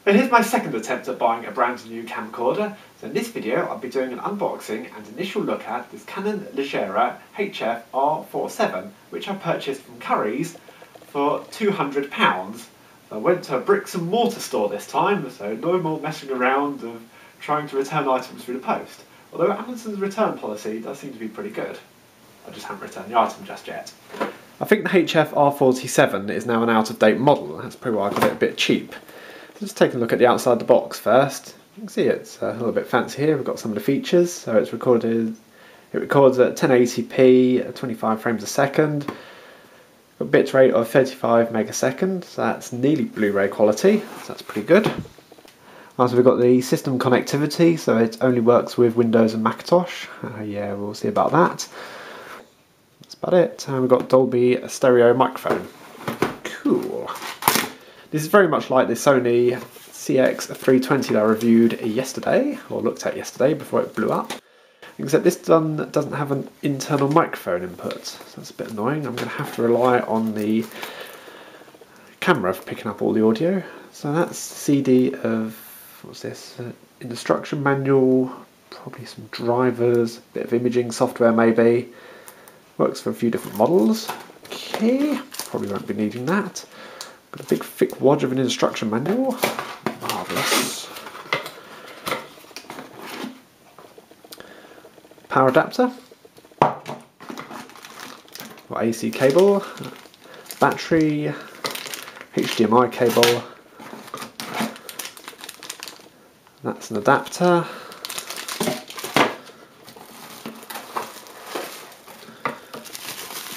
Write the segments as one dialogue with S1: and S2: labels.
S1: So here's my second attempt at buying a brand new camcorder. So in this video I'll be doing an unboxing and initial look at this Canon Legria HF R47, which I purchased from Curry's for £200. So I went to a bricks and mortar store this time, so no more messing around of trying to return items through the post. Although Amazon's return policy does seem to be pretty good. I just haven't returned the item just yet. I think the HF R47 is now an out-of-date model. That's probably why I got it a bit cheap. Just taking a look at the outside of the box first. You can see it's a little bit fancy here. We've got some of the features. So it records at 1080p at 25 frames a second. Got a bitrate of 35 megasecond. So that's nearly Blu-ray quality. So that's pretty good. Also, we've got the system connectivity. So it only works with Windows and Macintosh. Yeah, we'll see about that. That's about it. And we've got Dolby stereo microphone. Cool. This is very much like the Sony CX320 that I reviewed yesterday, or looked at yesterday before it blew up. Except this doesn't have an internal microphone input, so that's a bit annoying. I'm going to have to rely on the camera for picking up all the audio. So that's CD of, what's this, instruction manual, probably some drivers, a bit of imaging software maybe. Works for a few different models. Okay, probably won't be needing that. Got a big thick wad of an instruction manual. Marvellous. Power adapter. Got AC cable. Battery. HDMI cable. That's an adapter.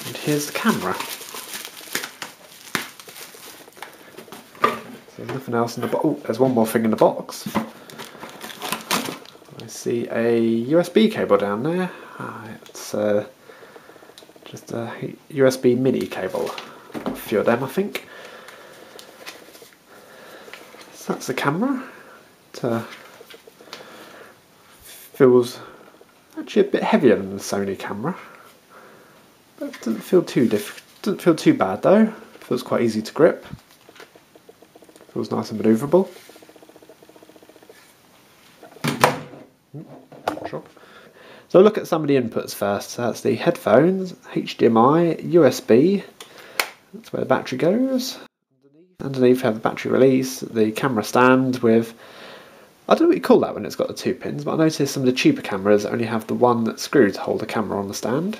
S1: And here's the camera. There's nothing else in the box. Oh, there's one more thing in the box. I see a USB cable down there. It's just a USB mini cable. Got a few of them, I think. So that's the camera. It feels actually a bit heavier than the Sony camera, but it doesn't feel too bad though. It feels quite easy to grip. Feels nice and manoeuvrable. So look at some of the inputs first. So that's the headphones, HDMI, USB. That's where the battery goes. Underneath we have the battery release, the camera stand with, I don't know what you call that when it's got the two pins, but I noticed some of the cheaper cameras only have the one screw to hold the camera on the stand.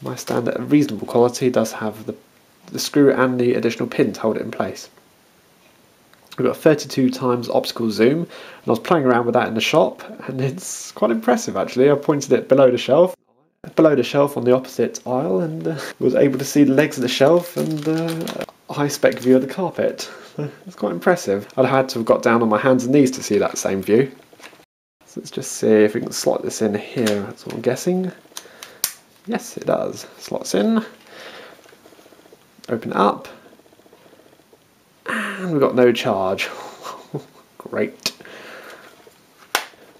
S1: My stand at a reasonable quality does have the screw and the additional pin to hold it in place. We've got 32 times optical zoom, and I was playing around with that in the shop, and it's quite impressive actually. I pointed it below the shelf on the opposite aisle, and was able to see the legs of the shelf and a high-spec view of the carpet. It's quite impressive. I'd had to have got down on my hands and knees to see that same view. So let's just see if we can slot this in here, that's what I'm guessing. Yes, it does. Slots in. Open it up. And we've got no charge. Great.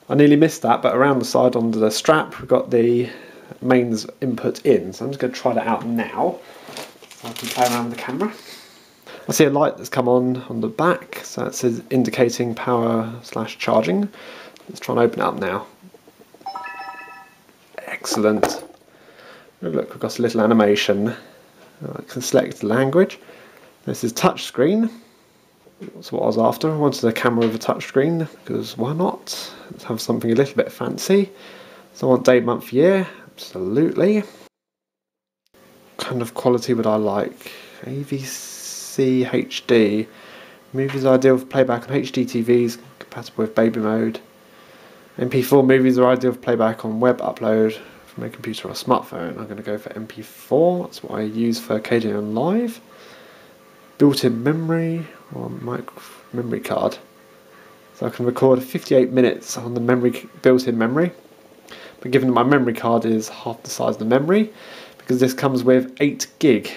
S1: I nearly missed that, but around the side under the strap we've got the mains input in. So I'm just going to try that out now, so I can play around with the camera. I see a light that's come on the back, so that says indicating power/charging. Let's try and open it up now. Excellent. Look, we've got a little animation. I can select the language. This is touchscreen. That's what I was after. I wanted a camera with a touchscreen because why not? Let's have something a little bit fancy. So I want date, month, year. Absolutely. What kind of quality would I like? AVC HD. Movies ideal for playback on HD TVs, compatible with baby mode. MP4 movies are ideal for playback on web upload from a computer or a smartphone. I'm going to go for MP4. That's what I use for KDN Live. Built-in memory or memory card. So I can record 58 minutes on the built-in memory. But given that my memory card is half the size of the memory, because this comes with 8 gig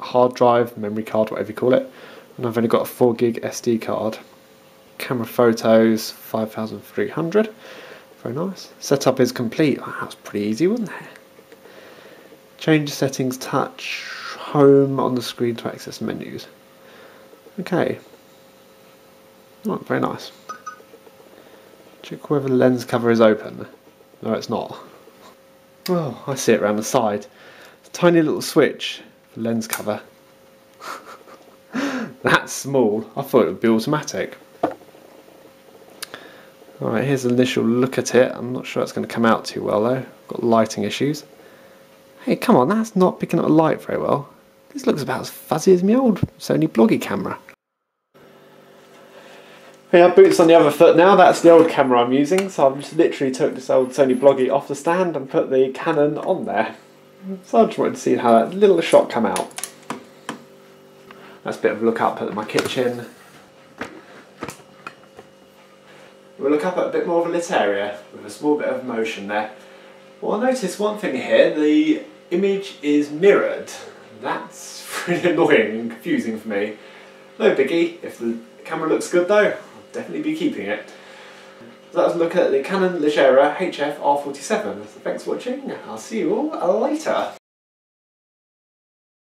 S1: hard drive, memory card, whatever you call it, and I've only got a 4 gig SD card. Camera photos 5300. Very nice. Setup is complete. Oh, that was pretty easy, wasn't it? Change settings, touch, home on the screen to access menus. Okay. Oh, very nice. Check whether the lens cover is open. No, it's not. Oh, I see it around the side. It's a tiny little switch for lens cover. That's small. I thought it would be automatic. Alright, here's an initial look at it. I'm not sure it's going to come out too well though. Got lighting issues. Hey, come on, that's not picking up the light very well. This looks about as fuzzy as my old Sony Bloggy camera. Yeah, boots on the other foot now. That's the old camera I'm using. So I've just literally took this old Sony Bloggy off the stand and put the Canon on there. So I just wanted to see how that little shot come out. That's a bit of a look up at my kitchen. We'll look up at a bit more of a lit area with a small bit of motion there. Well, I noticed one thing here, the image is mirrored. That's really annoying and confusing for me. No biggie, if the camera looks good though, I'll definitely be keeping it. So that was a look at the Canon Legria HF R47. So thanks for watching, I'll see you all later.